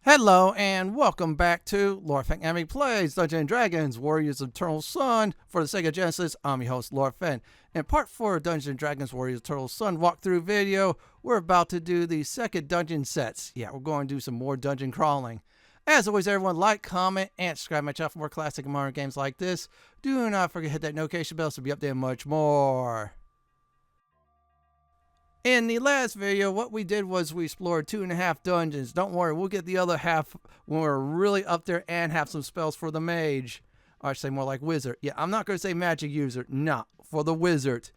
Hello and welcome back to Lair Plays Dungeons & Dragons Warriors of Eternal Sun for the Sega Genesis. I'm your host, Lair. In part 4 of Dungeons & Dragons Warriors of Eternal Sun walkthrough video, we're about to do the second dungeon sets. Yeah, we're going to do some more dungeon crawling. As always, everyone, like, comment, and subscribe to my channel for more classic and modern games like this. Do not forget to hit that notification bell to be updated much more. In the last video, what we did was we explored 2.5 dungeons. Don't worry, we'll get the other half when we're really up there and have some spells for the mage. Or I should say more like wizard. Yeah, I'm not going to say magic user. No, for the wizard.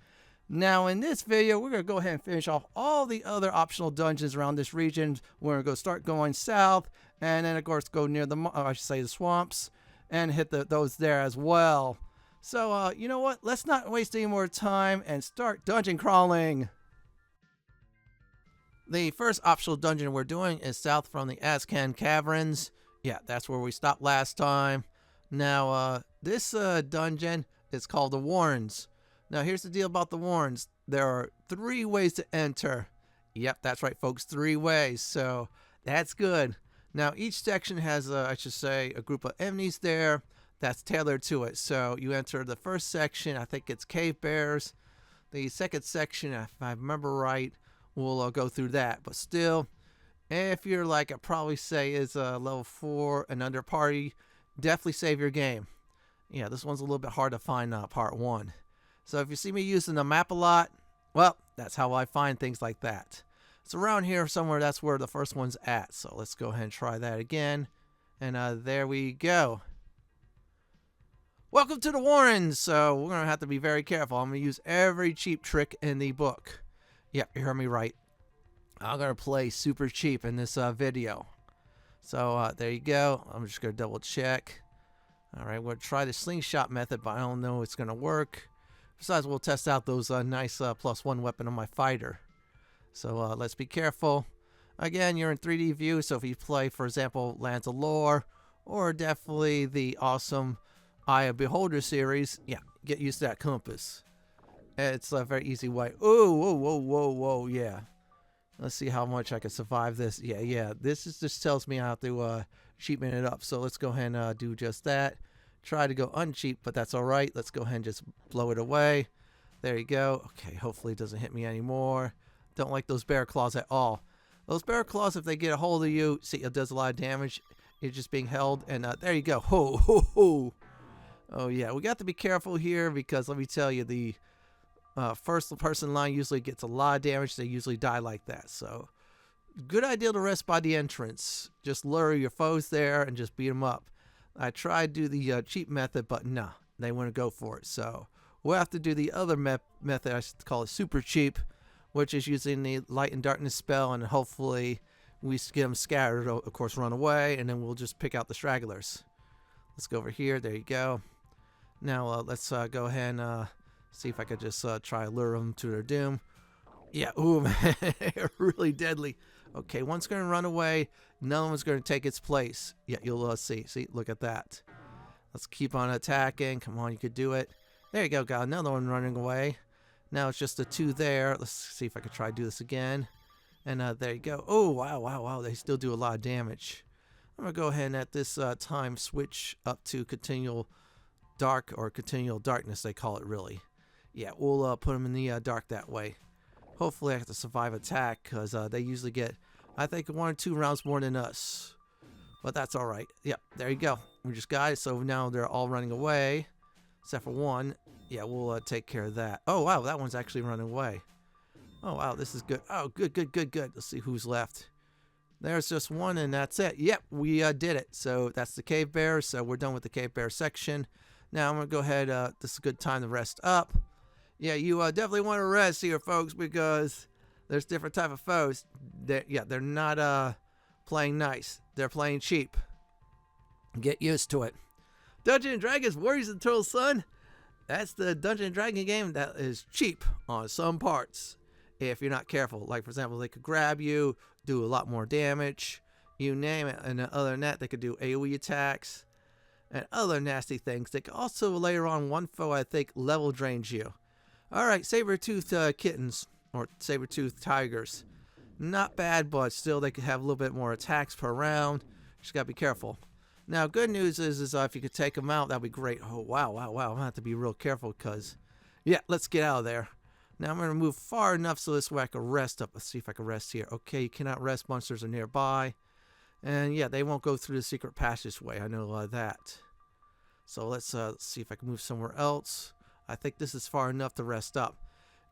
Now, in this video, we're going to go ahead and finish off all the other optional dungeons around this region. We're going to start going south, and then, of course, go near the swamps, and hit those there as well. So, you know what? Let's not waste any more time and start dungeon crawling. The first optional dungeon we're doing is south from the Elven Caverns. Yeah, that's where we stopped last time. Now, this dungeon is called the Warrens. Now, here's the deal about the Warrens. There are 3 ways to enter. Yep, that's right, folks, 3 ways. So, that's good. Now, each section has, I should say, a group of enemies there that's tailored to it. So, you enter the first section, I think it's cave bears. The second section, if I remember right, we'll go through that. But still, if you're like I probably say is a level 4 and under party, definitely save your game. Yeah, this one's a little bit hard to find part 1. So if you see me using the map a lot, well, that's how I find things like that. It's around here somewhere. That's where the first one's at. So let's go ahead and try that again. And there we go. Welcome to the Warrens. So we're going to have to be very careful. I'm going to use every cheap trick in the book. Yep, you heard me right. I'm going to play super cheap in this video. So there you go. I'm just going to double check. Alright, we'll try the slingshot method, but I don't know it's going to work. Besides, we'll test out those nice +1 weapon on my fighter. So let's be careful. Again, you're in 3D view, so if you play, for example, Lands of Lore, or definitely the awesome Eye of Beholder series, yeah, get used to that compass. It's a very easy way. Oh, whoa, whoa, whoa, whoa, yeah. Let's see how much I can survive this. Yeah. This just tells me how to cheapman it up. So let's go ahead and do just that. Try to go uncheap, but that's all right. Let's go ahead and just blow it away. There you go. Okay, hopefully it doesn't hit me anymore. Don't like those bear claws at all. Those bear claws, if they get a hold of you, see, it does a lot of damage. You're just being held, and there you go. Ho, ho, ho. Oh, yeah, we got to be careful here because let me tell you, the first person line usually gets a lot of damage. They usually die like that. So good idea to rest by the entrance. Just lure your foes there and just beat them up. I tried to do the cheap method, but nah, they want to go for it. So we'll have to do the other method. I call it super cheap, which is using the light and darkness spell, and hopefully we get them scattered, of course run away, and then we'll just pick out the stragglers. Let's go over here. There you go. Now let's go ahead and see if I could just try to lure them to their doom. Yeah, ooh, man, really deadly. Okay, one's going to run away. Another one's going to take its place. Yeah, you'll see. See, look at that. Let's keep on attacking. Come on, you could do it. There you go, got another one running away. Now it's just the 2 there. Let's see if I can try to do this again. And there you go. Oh, wow. They still do a lot of damage. I'm going to go ahead and at this time switch up to continual dark, or continual darkness, they call it really. Yeah, we'll put them in the dark that way. Hopefully I have to survive attack, because they usually get, I think, 1 or 2 rounds more than us. But that's alright. Yep, there you go. We just got it, so now they're all running away. Except for 1. Yeah, we'll take care of that. Oh, wow, that one's actually running away. Oh, wow, this is good. Oh, good. Let's see who's left. There's just 1, and that's it. Yep, we did it. So that's the cave bears, so we're done with the cave bear section. Now I'm going to go ahead, this is a good time to rest up. Yeah, you definitely want to rest here, folks, because there's different type of foes. They're not playing nice. They're playing cheap. Get used to it. Dungeons & Dragons Warriors of Eternal Sun. That's the Dungeons & Dragon game that is cheap on some parts. If you're not careful. Like, for example, they could grab you, do a lot more damage. You name it. And other than that, they could do AoE attacks and other nasty things. They could also later on one foe, I think, level drains you. Alright, saber-toothed kittens, or saber-toothed tigers. Not bad, but still they could have a little bit more attacks per round. Just gotta be careful. Now, good news is if you could take them out, that'd be great. Oh, wow. I'm gonna have to be real careful because, yeah, let's get out of there. Now I'm gonna move far enough so this way I can rest up. Let's see if I can rest here. Okay, you cannot rest. Monsters are nearby. And yeah, they won't go through the secret passageway. I know that. So let's see if I can move somewhere else. I think this is far enough to rest up.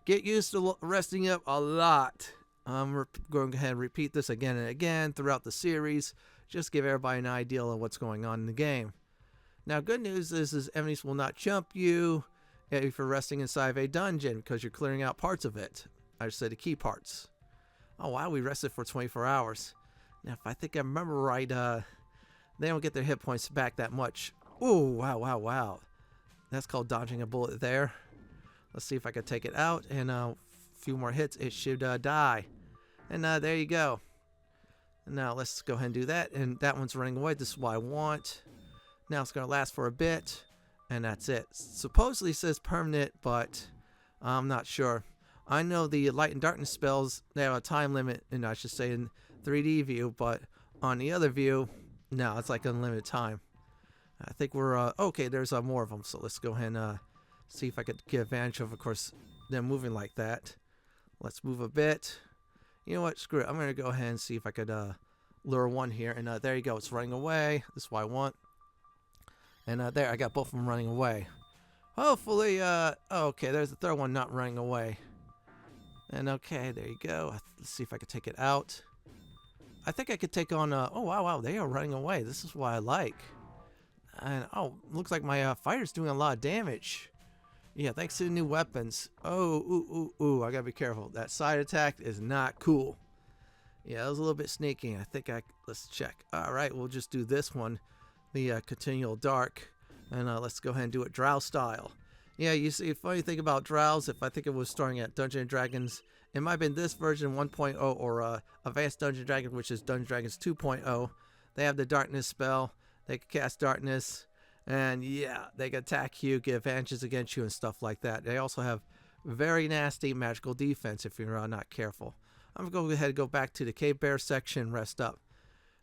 Get used to resting up a lot. I'm going ahead and repeat this again and again throughout the series. Just give everybody an idea of what's going on in the game. Now, good news is enemies will not jump you if you're resting inside of a dungeon because you're clearing out parts of it. I just said the key parts. Oh, wow, we rested for 24 hours. Now, if I think I remember right, they don't get their hit points back that much. Oh, wow. That's called dodging a bullet there. Let's see if I can take it out. And a few more hits, it should die. And there you go. Now, let's go ahead and do that. And that one's running away. This is what I want. Now, it's going to last for a bit. And that's it. Supposedly says permanent, but I'm not sure. I know the light and darkness spells, they have a time limit, and I should say in 3D view, but on the other view, no, it's like unlimited time. I think we're, okay, there's more of them, so let's go ahead and see if I could get advantage of course, them moving like that. Let's move a bit. You know what, screw it, I'm going to go ahead and see if I could lure one here, and there you go, it's running away. This is what I want. And there, I got both of them running away. Hopefully, okay, there's the third one not running away. And okay, there you go. Let's see if I can take it out. I think I could take on, oh, wow, they are running away. This is what I like. And, oh, looks like my fighter's doing a lot of damage. Yeah, thanks to the new weapons. Oh, ooh, I gotta be careful. That side attack is not cool. Yeah, that was a little bit sneaky. I think let's check. All right, we'll just do this one. The continual dark. And let's go ahead and do it drow style. Yeah, you see, funny thing about drows, if I think it was starting at Dungeons & Dragons, it might have been this version 1.0 or Advanced Dungeons & Dragons, which is Dungeons & Dragons 2.0. They have the darkness spell. They can cast darkness. And yeah, they can attack you, get advantages against you and stuff like that. They also have very nasty magical defense if you're not careful. I'm going to go ahead and go back to the Cave Bear section, rest up.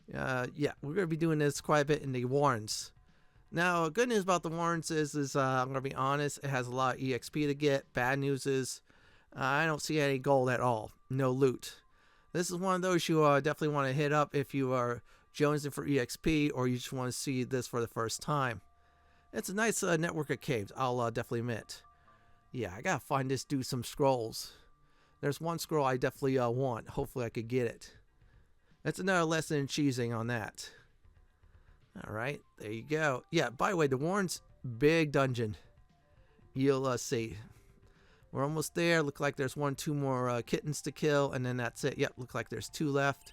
Yeah, we're going to be doing this quite a bit in the Warrens. Now, good news about the Warrens is I'm going to be honest, it has a lot of EXP to get. Bad news is I don't see any gold at all. No loot. This is one of those you definitely want to hit up if you are jonesing for EXP or you just want to see this for the first time. It's a nice network of caves, I'll definitely admit. Yeah, I got to find this dude some scrolls. There's one scroll I definitely want. Hopefully I could get it. That's another lesson in cheesing on that. Alright, there you go. Yeah, by the way, the Warren's big dungeon. You'll see. We're almost there. Look like there's 2 more kittens to kill, and then that's it. Yep, look like there's 2 left.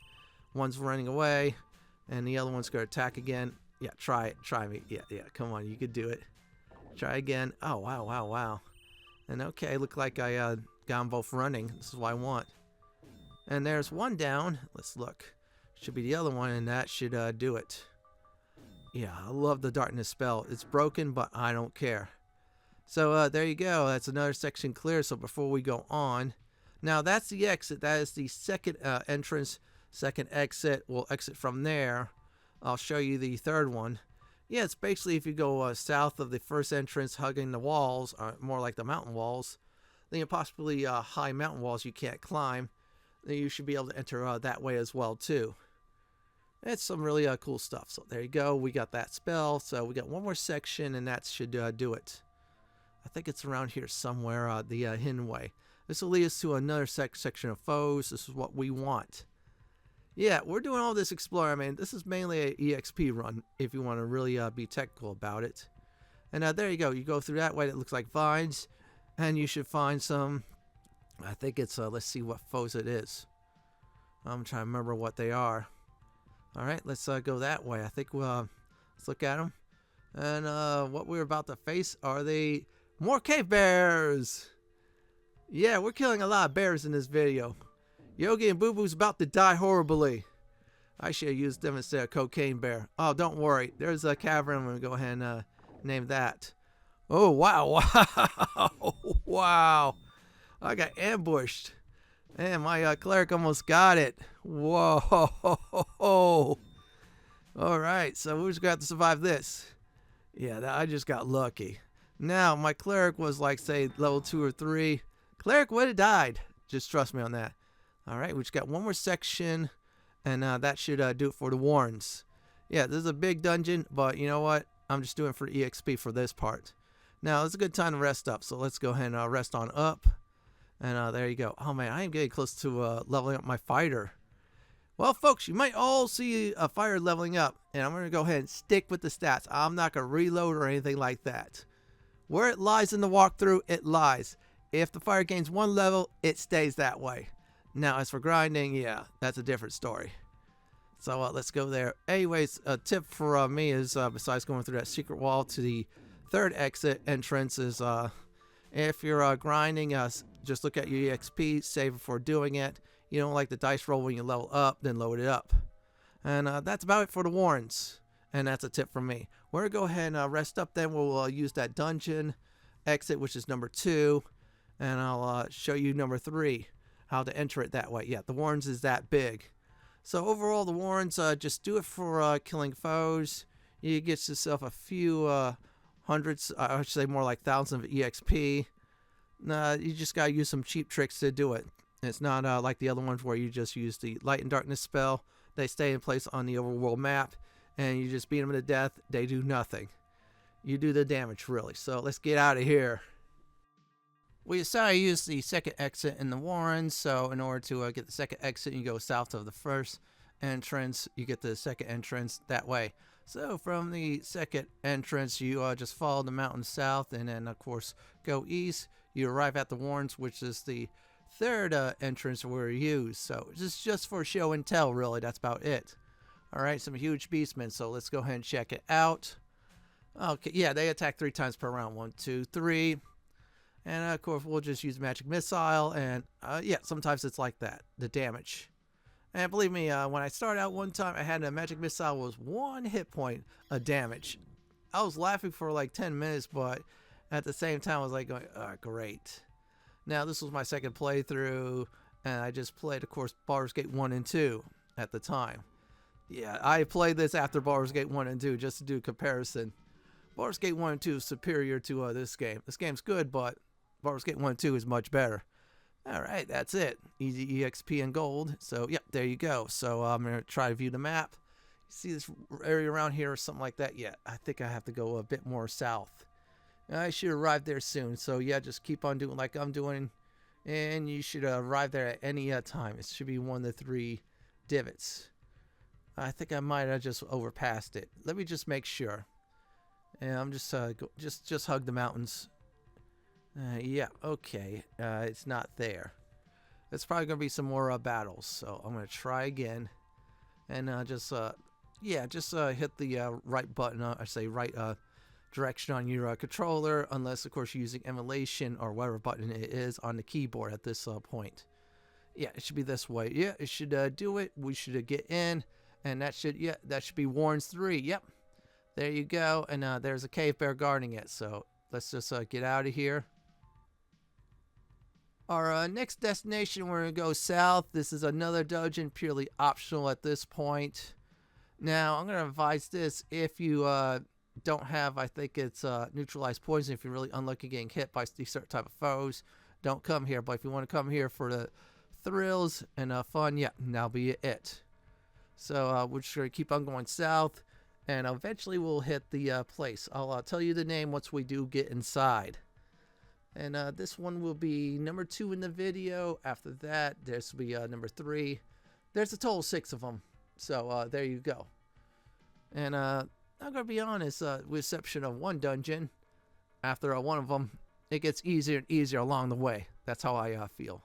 One's running away, and the other one's going to attack again. Yeah, try it. Try me. Yeah, come on, you could do it. Try again. Oh, wow. And okay, look like I got them both running. This is what I want. And there's one down. Let's look. Should be the other one, and that should do it. Yeah, I love the darkness spell. It's broken, but I don't care. So there you go. That's another section clear. So before we go on, now that's the exit. That is the second entrance, second exit. We'll exit from there. I'll show you the third one. Yeah, it's basically if you go south of the first entrance, hugging the walls, more like the mountain walls, then possibly high mountain walls you can't climb. Then you should be able to enter that way as well too. It's some really cool stuff. So there you go. We got that spell. So we got one more section, and that should do it. I think it's around here somewhere, the hidden way. This will lead us to another section of foes. This is what we want. Yeah, we're doing all this exploring. I mean, this is mainly an EXP run, if you want to really be technical about it. And there you go. You go through that way. It looks like vines, and you should find some. I think it's let's see what foes it is. I'm trying to remember what they are. All right, let's go that way. I think we'll let's look at them. And what we're about to face are the more cave bears. Yeah, we're killing a lot of bears in this video. Yogi and Boo Boo's about to die horribly. I should have used them instead of Cocaine Bear. Oh, don't worry. There's a Cavern. I'm going to go ahead and name that. Oh, wow. Wow. I got ambushed. Man, my cleric almost got it. Whoa. All right, so we just got to survive this. Yeah, I just got lucky. Now, my cleric was like, say, level 2 or 3. Cleric would have died. Just trust me on that. All right, we just got one more section, and that should do it for the warrens. Yeah, this is a big dungeon, but you know what? I'm just doing it for EXP for this part. Now, it's a good time to rest up, so let's go ahead and rest on up. And there you go. Oh, man, I am getting close to leveling up my fighter. Well, folks, you might all see a fire leveling up, and I'm going to go ahead and stick with the stats. I'm not going to reload or anything like that. Where it lies in the walkthrough, it lies. If the fire gains 1 level, it stays that way. Now, as for grinding, yeah, that's a different story. So let's go there. Anyways, a tip for me is, besides going through that secret wall to the 3rd exit entrance, is if you're grinding, just look at your EXP, save before doing it. You don't like the dice roll when you level up, then load it up. And that's about it for the warrens. And that's a tip from me. We're going to go ahead and rest up, then we'll use that dungeon exit, which is number 2. And I'll show you number 3, how to enter it that way. Yeah, the warrens is that big. So overall, the warrens, just do it for killing foes. You get yourself a few hundreds, I should say more like thousands of EXP. You just got to use some cheap tricks to do it. It's not like the other ones where you just use the light and darkness spell. They stay in place on the overworld map, and you just beat them to death. They do nothing. You do the damage, really. So let's get out of here. We decided to use the 2nd exit in the warrens. So in order to get the 2nd exit, you go south of the 1st entrance. You get the 2nd entrance that way. So from the 2nd entrance, you just follow the mountain south, and then, of course, go east. You arrive at the warrens, which is the 3rd entrance we use. So this is just for show and tell, really. That's about it. Alright, some huge beastmen, so let's go ahead and check it out. Okay, yeah, they attack 3 times per round. 1, 2, 3. And of course, we'll just use magic missile, and yeah, sometimes it's like that, the damage. And believe me, when I started out one time, I had a magic missile was 1 hit point of damage. I was laughing for like 10 minutes, but at the same time, I was like going, oh, great. Now, this was my 2nd playthrough, and I just played, of course, Baldur's Gate 1 and 2 at the time. Yeah, I played this after Baldur's Gate 1 and 2 just to do a comparison. Baldur's Gate 1 and 2 is superior to this game. This game's good, but Baldur's Gate 1 and 2 is much better. Alright, that's it. Easy EXP and gold. So, yep, there you go. So, I'm going to try to view the map. You see this area around here or something like that? Yeah, I think I have to go a bit more south. I should arrive there soon. So, yeah, just keep on doing like I'm doing. And you should arrive there at any time. It should be one of the 3 divots. I think I might have just overpassed it. Let me just make sure. And I'm just just hug the mountains. Yeah, okay. It's not there. It's probably gonna be some more battles. So I'm gonna try again, and yeah, just hit the right button. I say right direction on your controller, unless of course you're using emulation or whatever button it is on the keyboard at this point. Yeah, it should be this way. Yeah, it should do it. We should get in. And that should be Warrens 3. Yep. There you go. And there's a cave bear guarding it. So let's just get out of here. Our next destination, we're going to go south. This is another dungeon, purely optional at this point. Now, I'm going to advise this. If you don't have, I think it's neutralized poison, if you're really unlucky getting hit by these certain type of foes, don't come here. But if you want to come here for the thrills and fun, yeah, that'll be it. So we're just going to keep on going south, and eventually we'll hit the place. I'll tell you the name once we do get inside. And this one will be number 2 in the video. After that, this will be number 3. There's a total of 6 of them. So there you go. And I'm going to be honest, with the exception of one dungeon, after one of them, it gets easier and easier along the way. That's how I feel.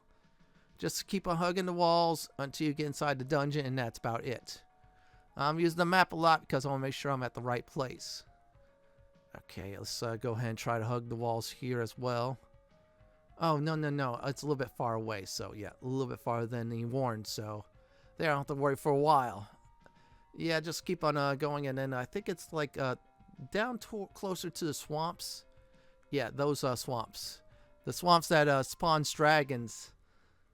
Just keep on hugging the walls until you get inside the dungeon, and that's about it. I'm using the map a lot because I want to make sure I'm at the right place. Okay, let's go ahead and try to hug the walls here as well. Oh, no. It's a little bit far away, so yeah, a little bit farther than the warned, so there I don't have to worry for a while. Yeah, just keep on going, and then I think it's like down closer to the swamps. Yeah, those swamps. The swamps that spawns dragons.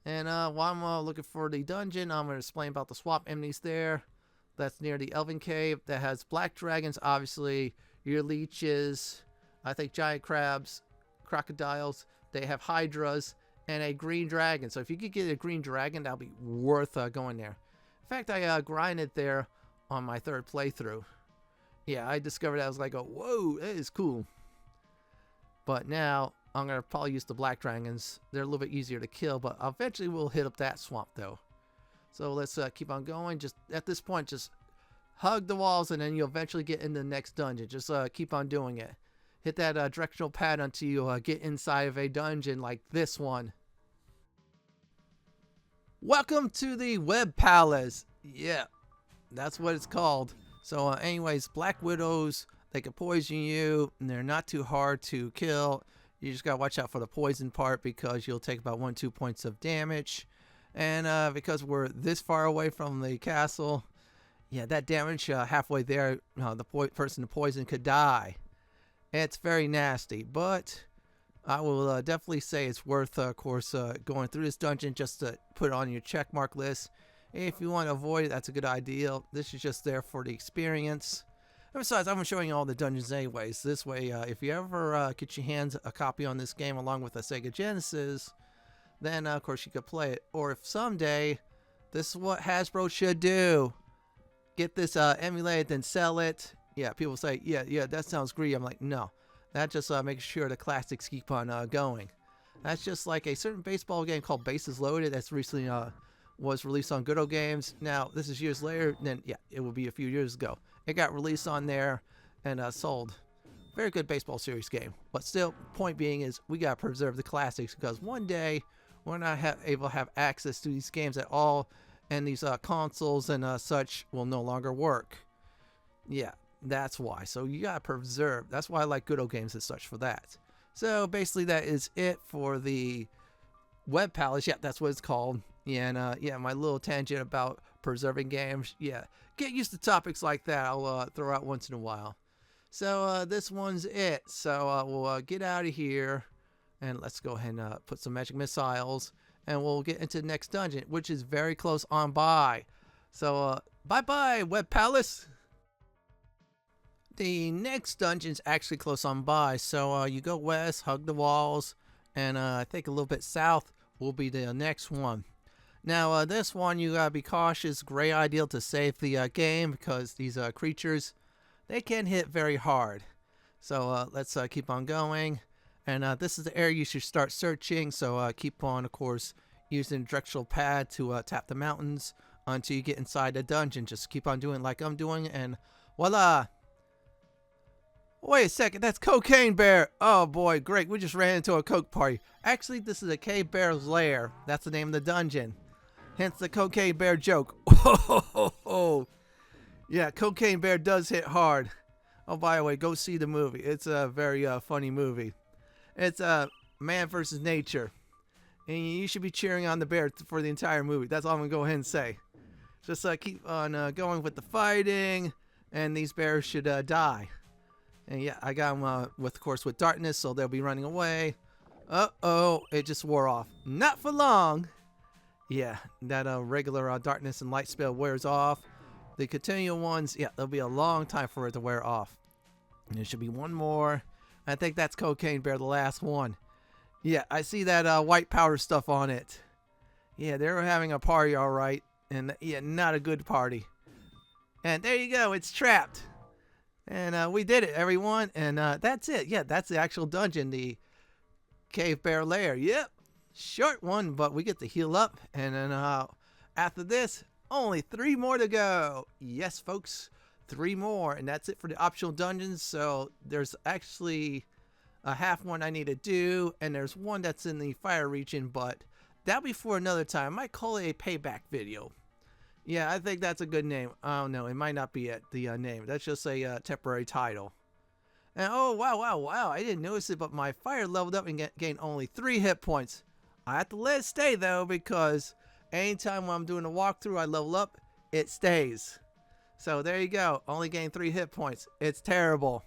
And while I'm looking for the dungeon, I'm going to explain about the swamp enemies there. that's near the Elven Cave that has black dragons, obviously, your leeches, I think giant crabs, crocodiles, they have hydras, and a green dragon. So if you could get a green dragon, that'll be worth going there. In fact, I grinded there on my 3rd playthrough. Yeah, I discovered that. I was like, oh, whoa, that is cool. But now I'm going to probably use the black dragons. They're a little bit easier to kill, but eventually we'll hit up that swamp though. So let's keep on going. Just at this point, just hug the walls and then you'll eventually get in the next dungeon. Just keep on doing it. Hit that directional pad until you get inside of a dungeon like this one. Welcome to the Web Palace. Yeah, that's what it's called. So anyways, Black Widows, they can poison you, and they're not too hard to kill. You just gotta watch out for the poison part because you'll take about 1-2 points of damage. And because we're this far away from the castle, yeah, that damage halfway there, the person to poison could die. It's very nasty, but I will definitely say it's worth, of course, going through this dungeon just to put it on your checkmark list. If you want to avoid it, that's a good idea. This is just there for the experience. And besides, I'm showing you all the dungeons anyways. This way, if you ever get your hands a copy on this game along with a Sega Genesis, then of course you could play it. Or if someday, this is what Hasbro should do. Get this emulated, then sell it. Yeah, people say, yeah, that sounds greedy. I'm like, no. That just makes sure the classics keep on going. That's just like a certain baseball game called Bases Loaded that's recently was released on Good Old Games. Now, this is years later, then yeah, it will be a few years ago. It got released on there and sold. Very good baseball series game. But still, point being is we got to preserve the classics because one day we're not able to have access to these games at all, and these consoles and such will no longer work. Yeah, that's why. So you got to preserve. That's why I like Good Old Games and such for that. So basically that is it for the Web Palace. Yeah, that's what it's called. Yeah, and yeah, my little tangent about preserving games. Yeah, get used to topics like that. I'll throw out once in a while. So this one's it. So we'll get out of here, and let's go ahead and put some magic missiles, and we'll get into the next dungeon, which is very close on by. So bye-bye, Web Palace. The next dungeon's actually close on by. So you go west, hug the walls, and I think a little bit south will be the next one. Now, this one, you gotta be cautious. Great idea to save the game because these creatures, they can hit very hard. So let's keep on going. And this is the area you should start searching. So keep on, of course, using the directional pad to tap the mountains until you get inside the dungeon. Just keep on doing like I'm doing, and voila! Wait a second, that's Cocaine Bear. Oh boy, great. We just ran into a coke party. Actually, this is a Cave Bear's Lair. That's the name of the dungeon. Hence the Cocaine Bear joke. Yeah, Cocaine Bear does hit hard. Oh, by the way, go see the movie. It's a very funny movie. It's man versus nature. And you should be cheering on the bear for the entire movie. That's all I'm going to go ahead and say. Just keep on going with the fighting. And these bears should die. And yeah, I got them with, of course, with darkness, so they'll be running away. Uh-oh, it just wore off. Not for long. Yeah, that regular darkness and light spell wears off. The continual ones, yeah, there'll be a long time for it to wear off. And there should be one more. I think that's Cocaine Bear, the last one. Yeah, I see that white powder stuff on it. Yeah, they were having a party, all right. And yeah, not a good party. And there you go, it's trapped. And we did it, everyone. And that's it. Yeah, that's the actual dungeon, the Cave Bear Lair. Yep, short one, but we get to heal up. And then after this, only 3 more to go. Yes, folks, 3 more. And that's it for the optional dungeons. So there's actually a half one I need to do. And there's one that's in the fire region, but that'll be for another time. I might call it a payback video. Yeah, I think that's a good name. Oh, no, it might not be it, the name. That's just a temporary title. And oh, wow. I didn't notice it, but my fire leveled up and gained only 3 hit points. I have to let it stay, though, because anytime when I'm doing a walkthrough, I level up, it stays. So there you go. Only gained 3 hit points. It's terrible.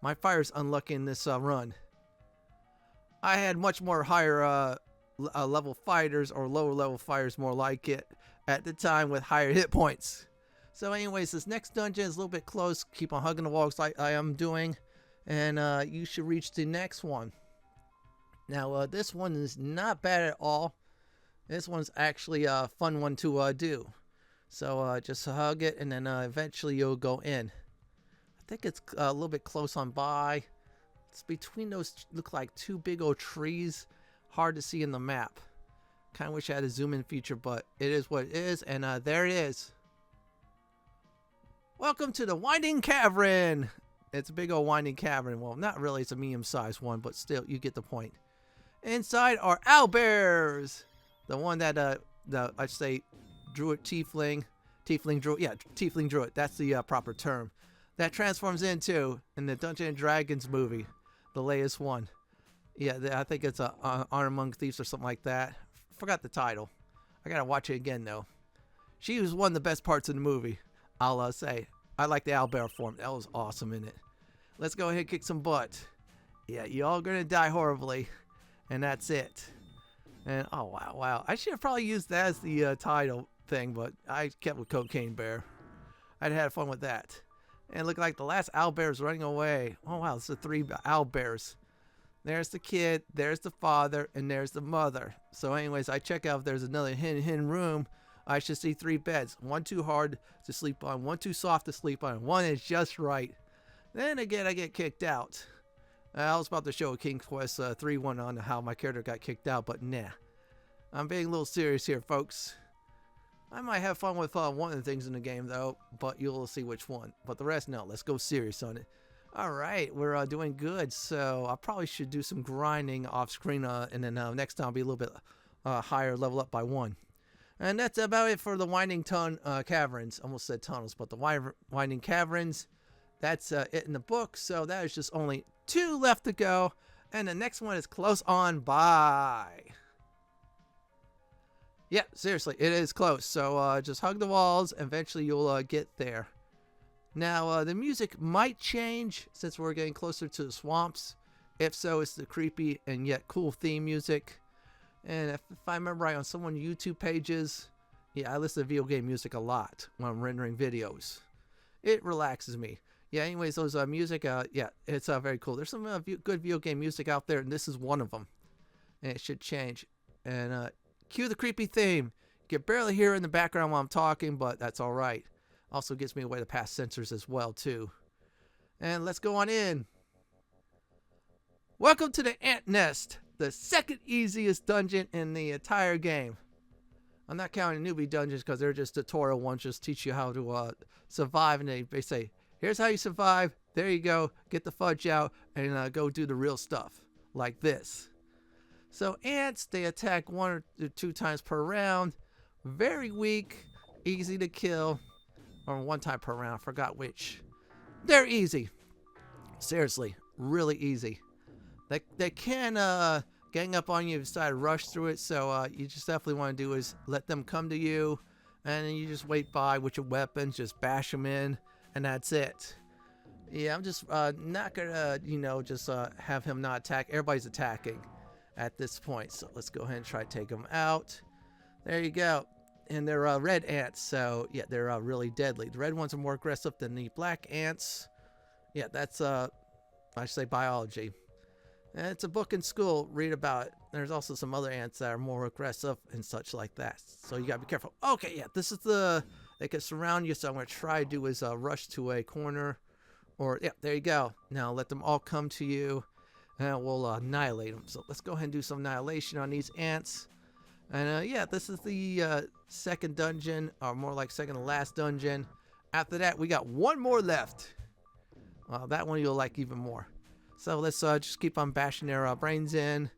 My fire's unlucky in this run. I had much more higher level fighters, or lower level fighters more like it, at the time with higher hit points. So anyways, this next dungeon is a little bit close. Keep on hugging the walls like I am doing. And you should reach the next one. Now, this one is not bad at all. This one's actually a fun one to do. So just hug it, and then eventually you'll go in. I think it's a little bit close on by. It's between those, look like two big old trees. Hard to see in the map. Kind of wish I had a zoom in feature, but it is what it is. And there it is. Welcome to the Winding Cavern. It's a big old winding cavern. Well, not really. It's a medium-sized one, but still, you get the point. Inside are owlbears. The one that I'd say druid tiefling druid. Yeah, tiefling druid. That's the proper term. That transforms into in the Dungeons and Dragons movie, the latest one. Yeah, I think it's Honor Among Thieves or something like that. Forgot the title. I gotta watch it again though. She was one of the best parts of the movie. I'll say. I like the owlbear form. That was awesome in it. Let's go ahead and kick some butt. Yeah, you all gonna die horribly, and that's it. And oh wow, I should have probably used that as the title thing, but I kept with Cocaine Bear. I'd had fun with that. And it looked like the last owlbear is running away. Oh wow, it's the 3 owlbears. There's the kid, there's the father, and there's the mother. So anyways, I check out if there's another hidden room. I should see 3 beds. 1 too hard to sleep on, 1 too soft to sleep on, 1 is just right. Then again, I get kicked out. I was about to show a King Quest 3-1 on how my character got kicked out, but nah. I'm being a little serious here, folks. I might have fun with one of the things in the game, though, but you'll see which one. But the rest, no. Let's go serious on it. Alright, we're doing good, so I probably should do some grinding off-screen, and then next time I'll be a little bit higher, level up by 1. And that's about it for the Winding Caverns. Almost said tunnels, but the Winding Caverns. That's it in the book, so that is just only 2 left to go. And the next one is close on by. Yeah, seriously, it is close. So just hug the walls, and eventually you'll get there. Now, the music might change since we're getting closer to the swamps. If so, it's the creepy and yet cool theme music. And if I remember right, on some of the YouTube pages, yeah, I listen to video game music a lot when I'm rendering videos. It relaxes me. Yeah, anyways, those music, yeah, it's very cool. There's some good video game music out there, and this is one of them. And it should change. And cue the creepy theme. You can barely hear it in the background while I'm talking, but that's all right. Also gets me away to past sensors as well, too. And let's go on in. Welcome to the Ant Nest, the second easiest dungeon in the entire game. I'm not counting newbie dungeons because they're just tutorial ones, just teach you how to survive. And they say, here's how you survive. There you go. Get the fudge out and go do the real stuff like this. So ants, they attack 1 or 2 times per round. Very weak, easy to kill. Or 1 time per round, forgot which. They're easy. Seriously, really easy. They can gang up on you if you decide to rush through it, so you just definitely want to do is let them come to you, and then you just wait by with your weapons, just bash them in, and that's it. Yeah, I'm just not gonna, just have him not attack. Everybody's attacking at this point, so let's go ahead and try to take them out. There you go. And they're red ants, so yeah, they're really deadly. The red ones are more aggressive than the black ants. Yeah, that's I should say biology. And it's a book in school. Read about it. There's also some other ants that are more aggressive and such like that. So you gotta be careful. Okay, yeah, this is they can surround you. So I'm gonna try to do is rush to a corner, or yeah, there you go. Now let them all come to you, and we'll annihilate them. So let's go ahead and do some annihilation on these ants. And yeah, this is the second dungeon, or more like second to last dungeon. After that, we got 1 more left. That one you'll like even more. So let's just keep on bashing their brains in.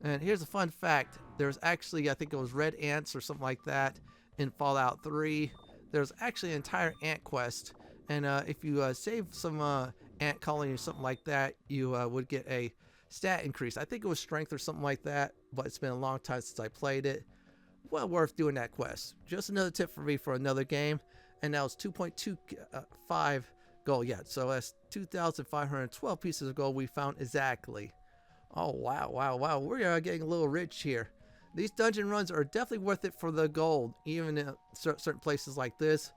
And here's a fun fact. There's actually, I think it was red ants or something like that in Fallout 3. There's actually an entire ant quest. And if you save some ant colony or something like that, you would get a stat increase. I think it was strength or something like that, but it's been a long time since I played it. Well worth doing that quest. Just another tip for me for another game. And that was 2.25 gold. Yeah, so that's 2,512 pieces of gold we found exactly. Oh, wow. We're getting a little rich here. These dungeon runs are definitely worth it for the gold. Even in certain places like this,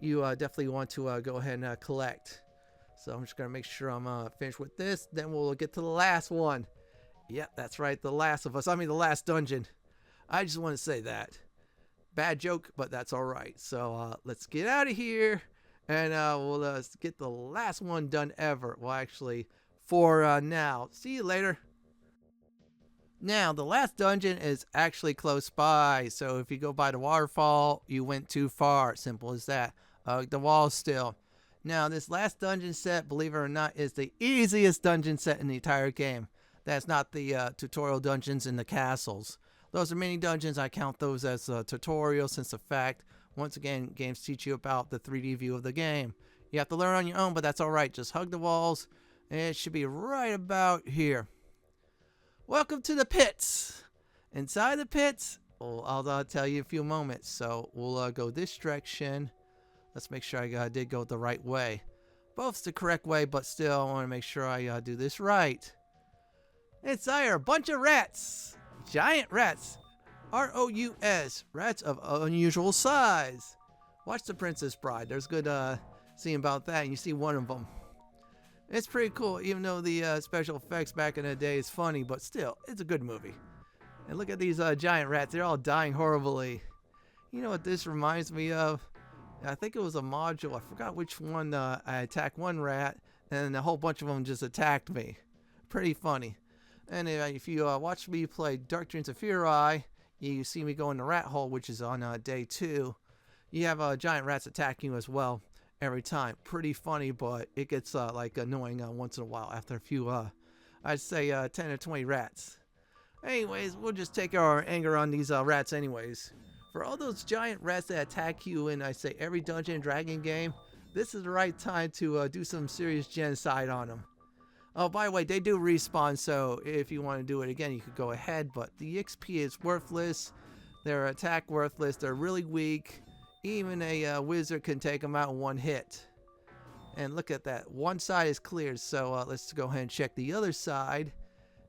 you definitely want to go ahead and collect. So I'm just going to make sure I'm finished with this. Then we'll get to the last one. Yeah, that's right. The last of us. I mean, the last dungeon. I just want to say that. Bad joke, but that's all right. So let's get out of here. And we'll get the last one done ever. Well, actually, for now. See you later. Now, the last dungeon is actually close by. So if you go by the waterfall, you went too far. Simple as that. The wall's still. Now, this last dungeon set, believe it or not, is the easiest dungeon set in the entire game. That's not the tutorial dungeons in the castles. Those are mini dungeons. I count those as tutorials since the fact, once again, games teach you about the 3D view of the game. You have to learn on your own, but that's alright. Just hug the walls, and it should be right about here. Welcome to the pits. Inside the pits, well, I'll tell you in a few moments. So we'll go this direction. Let's make sure I did go the right way. Both's the correct way, but still I want to make sure I do this right. Inside are a bunch of rats. Giant rats. R-O-U-S. Rats of unusual size. Watch The Princess Bride. There's good scene about that, and you see one of them. It's pretty cool, even though the special effects back in the day is funny, but still, it's a good movie. And look at these giant rats. They're all dying horribly. You know what this reminds me of? I think it was a module. I forgot which one. I attacked one rat, and a whole bunch of them just attacked me. Pretty funny. And if you watch me play Dark Dreams of Fury, you see me go in the rat hole, which is on day 2. You have giant rats attacking you as well. Every time. Pretty funny, but it gets like annoying once in a while after a few, I'd say 10 or 20 rats. Anyways, we'll just take our anger on these rats anyways. For all those giant rats that attack you in, I say, every Dungeon and Dragon game, this is the right time to do some serious genocide on them. Oh, by the way, they do respawn, so if you want to do it again, you could go ahead, but the XP is worthless, their attack worthless, they're really weak. Even a wizard can take them out in one hit. And look at that. One side is cleared, so let's go ahead and check the other side.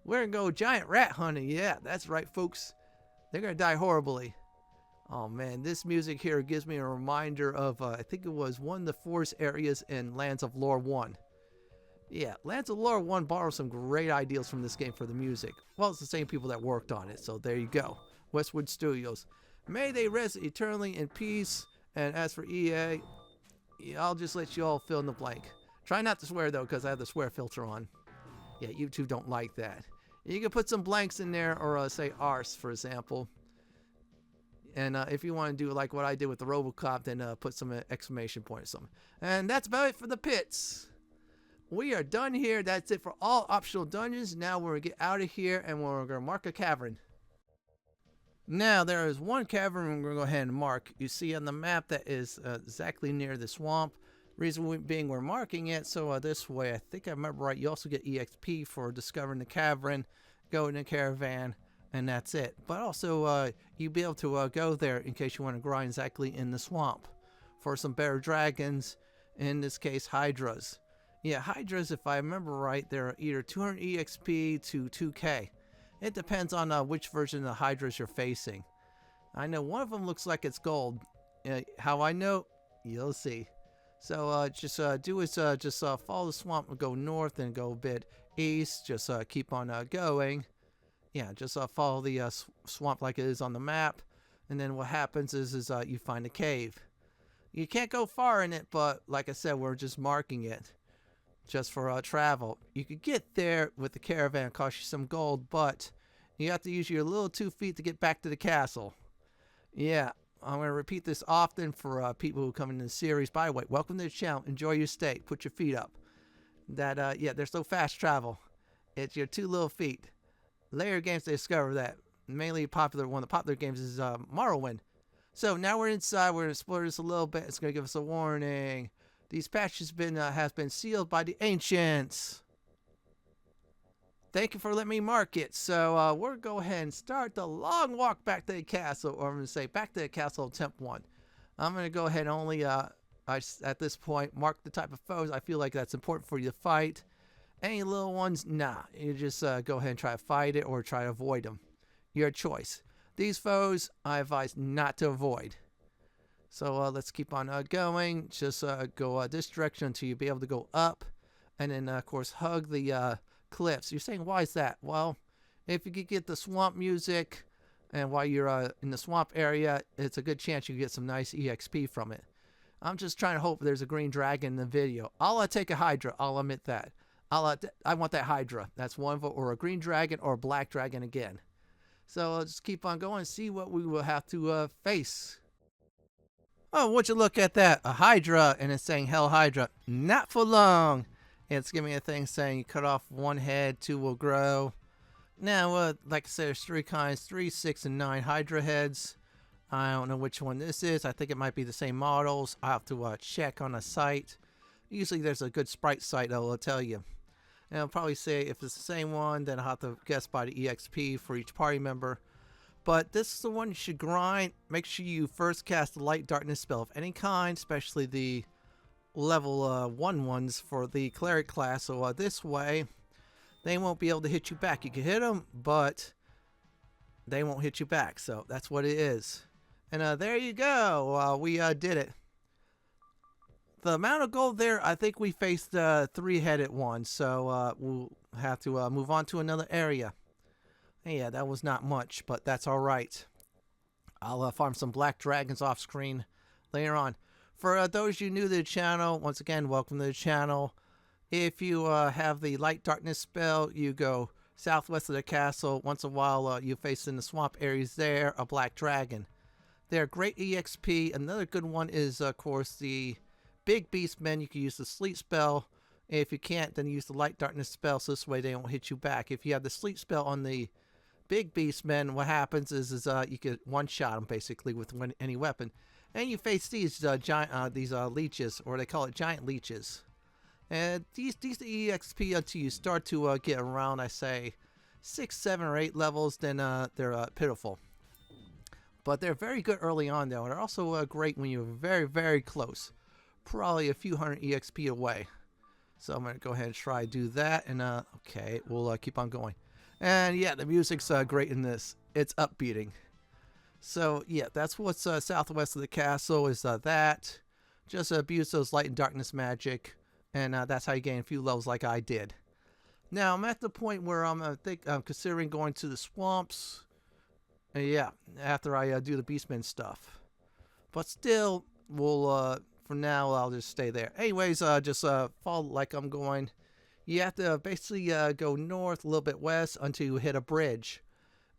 We're going to go giant rat hunting. Yeah, that's right, folks. They're going to die horribly. Oh, man. This music here gives me a reminder of, I think it was one of the forest areas in Lands of Lore 1. Yeah, Lands of Lore 1 borrowed some great ideas from this game for the music. Well, it's the same people that worked on it, so there you go. Westwood Studios. May they rest eternally in peace. And as for EA, I'll just let you all fill in the blank. Try not to swear, though, because I have the swear filter on. Yeah, YouTube don't like that. You can put some blanks in there, or say arse, for example. And if you want to do like what I did with the Robocop, then put some exclamation point or something. And that's about it for the pits. We are done here. That's it for all optional dungeons. Now we're going to get out of here, and we're going to mark a cavern. Now, there is one cavern we're going to go ahead and mark. You see on the map that is exactly near the swamp. Reason being we're marking it, so this way, I think I remember right, you also get EXP for discovering the cavern, go in the caravan, and that's it. But also, you'll be able to go there in case you want to grind exactly in the swamp for some better dragons, in this case, hydras. Yeah, hydras, if I remember right, they're either 200 EXP to 2K. It depends on which version of the hydras you're facing. I know one of them looks like it's gold. How I know? You'll see. So just do is just follow the swamp and go north and go a bit east. Just keep on going. Yeah, just follow the swamp like it is on the map. And then what happens is you find a cave. You can't go far in it, but like I said, we're just marking it. Just for travel. You could get there with the caravan, cost you some gold, but you have to use your little 2 feet to get back to the castle. Yeah, I'm going to repeat this often for people who come into the series. By the way, welcome to the channel. Enjoy your stay. Put your feet up. Yeah, there's no fast travel. It's your 2 little feet. Lair games, they discover that. Mainly popular, one of the popular games is Morrowind. So now we're inside. We're going to explore this a little bit. It's going to give us a warning. These patches has been sealed by the ancients. Thank you for letting me mark it. So we're going to go ahead and start the long walk back to the castle, or I'm going to say back to the castle of Temp 1. I'm going to go ahead and only, at this point, mark the type of foes I feel like that's important for you to fight. Any little ones, nah. You just go ahead and try to fight it or try to avoid them. Your choice. These foes, I advise not to avoid. So let's keep on going. Just go this direction until you be able to go up. And then, of course, hug the cliffs. You're saying, why is that? Well, if you could get the swamp music, and while you're in the swamp area, it's a good chance you get some nice EXP from it. I'm just trying to hope there's a green dragon in the video. I'll take a Hydra. I'll admit that. I want that Hydra. That's one vote, or a green dragon, or a black dragon again. So let's keep on going and see what we will have to face. Oh, would you look at that? A Hydra, and it's saying Hell Hydra. Not for long. It's giving me a thing saying you cut off one head, 2 will grow. Now, like I said, there's 3 kinds, 3, 6, and 9 Hydra heads. I don't know which one this is. I think it might be the same models. I'll have to check on a site. Usually there's a good sprite site that will tell you. And I'll probably say if it's the same one, then I'll have to guess by the EXP for each party member. But this is the one you should grind. Make sure you first cast a light darkness spell of any kind, especially the level 1 ones for the cleric class. So this way, they won't be able to hit you back. You can hit them, but they won't hit you back. So that's what it is. And there you go. We did it. The amount of gold there, I think we faced 3-headed one. So we'll have to move on to another area. Yeah, that was not much, but that's all right. I'll farm some black dragons off screen later on. For those of you new to the channel, once again, welcome to the channel. If you have the light darkness spell, you go southwest of the castle. Once in a while, you face in the swamp areas there, a black dragon. They're great EXP. Another good one is, of course, the big beastmen. You can use the sleep spell. If you can't, then use the light darkness spell, so this way they won't hit you back. If you have the sleep spell on the big beastmen, what happens is you can one-shot them basically with any weapon. And you face these giant leeches, or they call it giant leeches. And these EXP until you start to get around, I say, 6, 7, or 8 levels, then they're pitiful. But they're very good early on, though. And they're also great when you're very, very close. Probably a few hundred EXP away. So I'm going to go ahead and try to do that. And, okay, we'll keep on going. And, yeah, the music's great in this. It's upbeating. So, yeah, that's what's southwest of the castle is that. Just abuse those light and darkness magic. And that's how you gain a few levels like I did. Now, I'm at the point where I'm considering going to the swamps. Yeah, after I do the Beastman stuff. But still, we'll, for now, I'll just stay there. Anyways, just follow like I'm going. You have to basically go north, a little bit west, until you hit a bridge.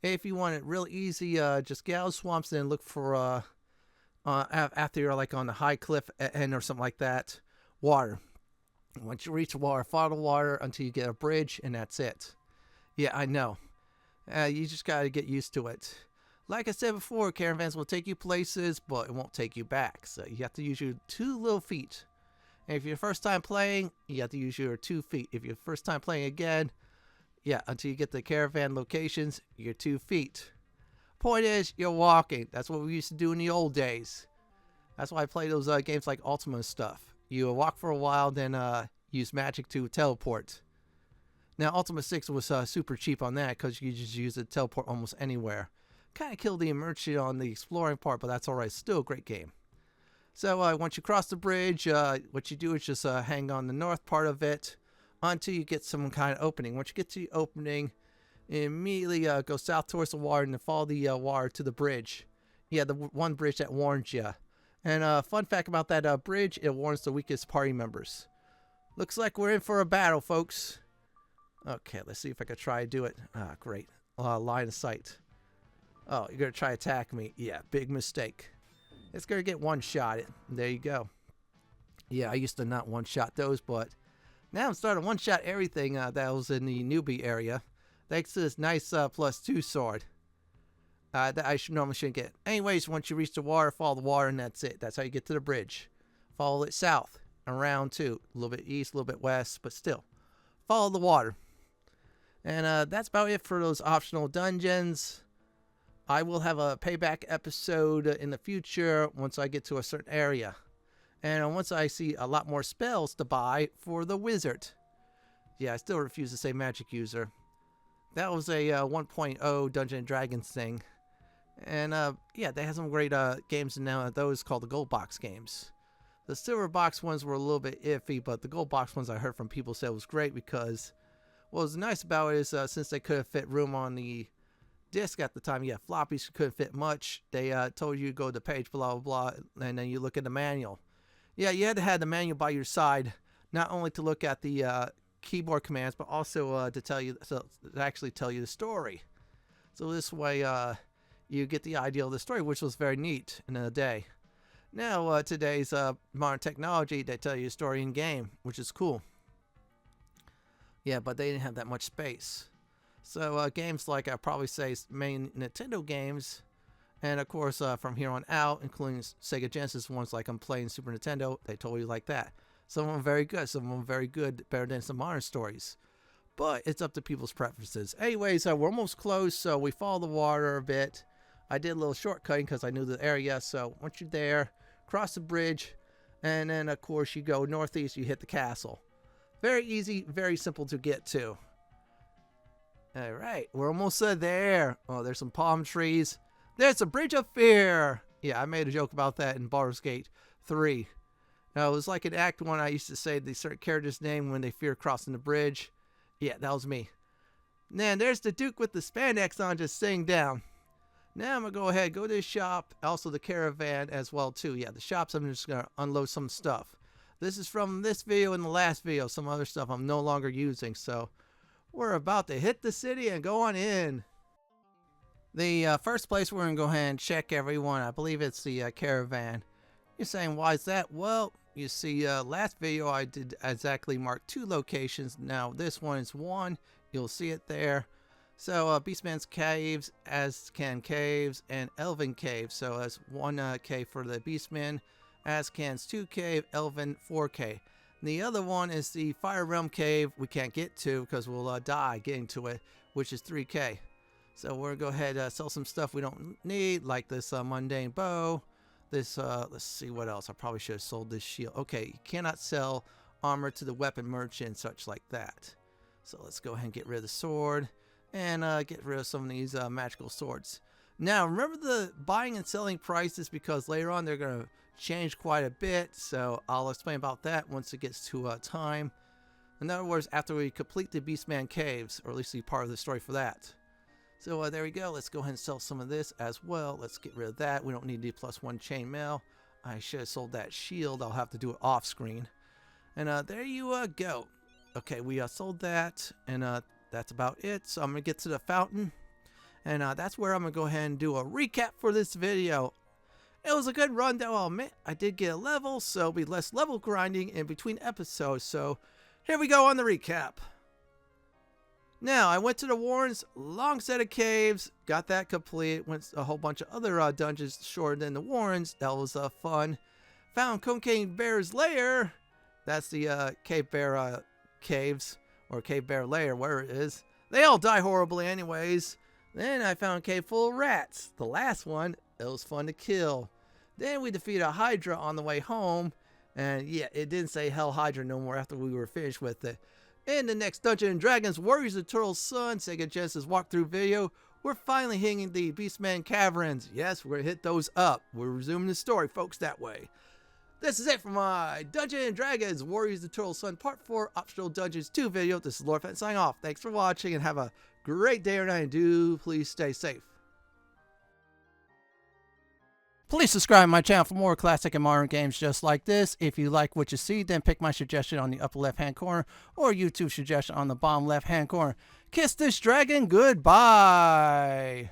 If you want it real easy, just get out of the swamps and look for, after you're like on the high cliff end or something like that, water. Once you reach the water, follow the water until you get a bridge, and that's it. Yeah, I know. You just got to get used to it. Like I said before, caravans will take you places, but it won't take you back. So you have to use your 2 little feet. And if you're first time playing, you have to use your 2 feet. If you're first time playing again, yeah, until you get the caravan locations, your 2 feet. Point is, you're walking. That's what we used to do in the old days. That's why I play those games like Ultima and stuff. You walk for a while, then use magic to teleport. Now, Ultima 6 was super cheap on that because you just use it to teleport almost anywhere. Kind of killed the immersion on the exploring part, but that's alright. Still a great game. So once you cross the bridge, what you do is just hang on the north part of it until you get some kind of opening. Once you get to the opening, immediately go south towards the water and then follow the water to the bridge. Yeah, the one bridge that warns you. And fun fact about that bridge, it warns the weakest party members. Looks like we're in for a battle, folks. Okay, let's see if I can try to do it. Ah, great. Line of sight. Oh, you're going to try to attack me. Yeah, big mistake. It's going to get one-shotted. There you go. Yeah, I used to not one-shot those, but now I'm starting to one-shot everything that was in the newbie area. Thanks to this nice +2 sword. That I normally shouldn't get. Anyways, once you reach the water, follow the water, and that's it. That's how you get to the bridge. Follow it south, around too. A little bit east, a little bit west, but still. Follow the water. And that's about it for those optional dungeons. I will have a payback episode in the future once I get to a certain area. And once I see a lot more spells to buy for the wizard. Yeah, I still refuse to say magic user. That was a 1.0 Dungeons & Dragons thing. And yeah, they had some great games now. Those called the gold box games. The silver box ones were a little bit iffy, but the gold box ones I heard from people said was great because what was nice about it is since they couldn't fit room on the disc at the time, yeah, floppies couldn't fit much. They told you to go to the page, blah, blah, blah, and then you look at the manual. Yeah, you had to have the manual by your side, not only to look at the keyboard commands, but also to tell you, to actually tell you the story. So this way, you get the idea of the story, which was very neat in a day. Now, today's modern technology, they tell you a story in game, which is cool. Yeah, but they didn't have that much space. So games like I'd probably say main Nintendo games, and of course from here on out, including Sega Genesis ones like I'm playing Super Nintendo, they totally like that. Some of them very good, some of them very good, better than some modern stories. But it's up to people's preferences. Anyways, we're almost close, so we follow the water a bit. I did a little shortcutting because I knew the area, so once you're there, cross the bridge, and then of course you go northeast, you hit the castle. Very easy, very simple to get to. Alright, we're almost there. Oh, there's some palm trees. There's a Bridge of Fear. Yeah, I made a joke about that in Baldur's Gate 3. Now, it was like in Act 1, I used to say the certain character's name when they fear crossing the bridge. Yeah, that was me. Then there's the Duke with the spandex on just sitting down. Now I'm going to go ahead, go to the shop, also the Caravan as well too. Yeah, the shops, I'm just going to unload some stuff. This is from this video and the last video, some other stuff I'm no longer using, so we're about to hit the city and go on in. The first place we're going to go ahead and check everyone, I believe it's the Caravan. You're saying, why is that? Well, you see, last video I did exactly mark 2 locations. Now this one is 1. You'll see it there. So Beastman's Caves, Azcan Caves, and Elven Caves. So that's 1 cave for the Beastman, Azcan's 2 cave, Elven 4 cave. The other one is the Fire Realm Cave we can't get to because we'll die getting to it, which is 3K. So we're going to go ahead and sell some stuff we don't need, like this mundane bow. This, let's see what else. I probably should have sold this shield. Okay, you cannot sell armor to the weapon merchant and such like that. So let's go ahead and get rid of the sword and get rid of some of these magical swords. Now, remember the buying and selling prices because later on they're going to change quite a bit, so I'll explain about that once it gets to time. In other words, after we complete the Beastman Caves, or at least be part of the story for that. So there we go. Let's go ahead and sell some of this as well. Let's get rid of that. We don't need the +1 chainmail. I should have sold that shield. I'll have to do it off screen. And there you go. Okay, we sold that, and that's about it. So I'm going to get to the fountain, and that's where I'm going to go ahead and do a recap for this video. It was a good run, though, I'll admit. I did get a level, so it'll be less level grinding in between episodes. So here we go on the recap. Now, I went to the Warrens, long set of caves, got that complete. Went a whole bunch of other dungeons shorter than the Warrens. That was fun. Found Cocaine Bear's Lair. That's the Cave Bear caves, or Cave Bear Lair, where it is. They all die horribly anyways. Then I found a cave full of rats. The last one, it was fun to kill. Then we defeated a Hydra on the way home. And yeah, it didn't say Hell Hydra no more after we were finished with it. In the next Dungeons & Dragons Warriors of Turtle's Son Sega Genesis walkthrough video, we're finally hitting the Beastman Caverns. Yes, we're going to hit those up. We're resuming the story, folks, that way. This is it for my Dungeons & Dragons Warriors of Turtle's Son Part 4 Optional Dungeons 2 video. This is Lord Fenton signing off. Thanks for watching and have a great day or night. And do please stay safe. Please subscribe to my channel for more classic and modern games just like this. If you like what you see, then pick my suggestion on the upper left hand corner or YouTube suggestion on the bottom left hand corner. Kiss this dragon goodbye.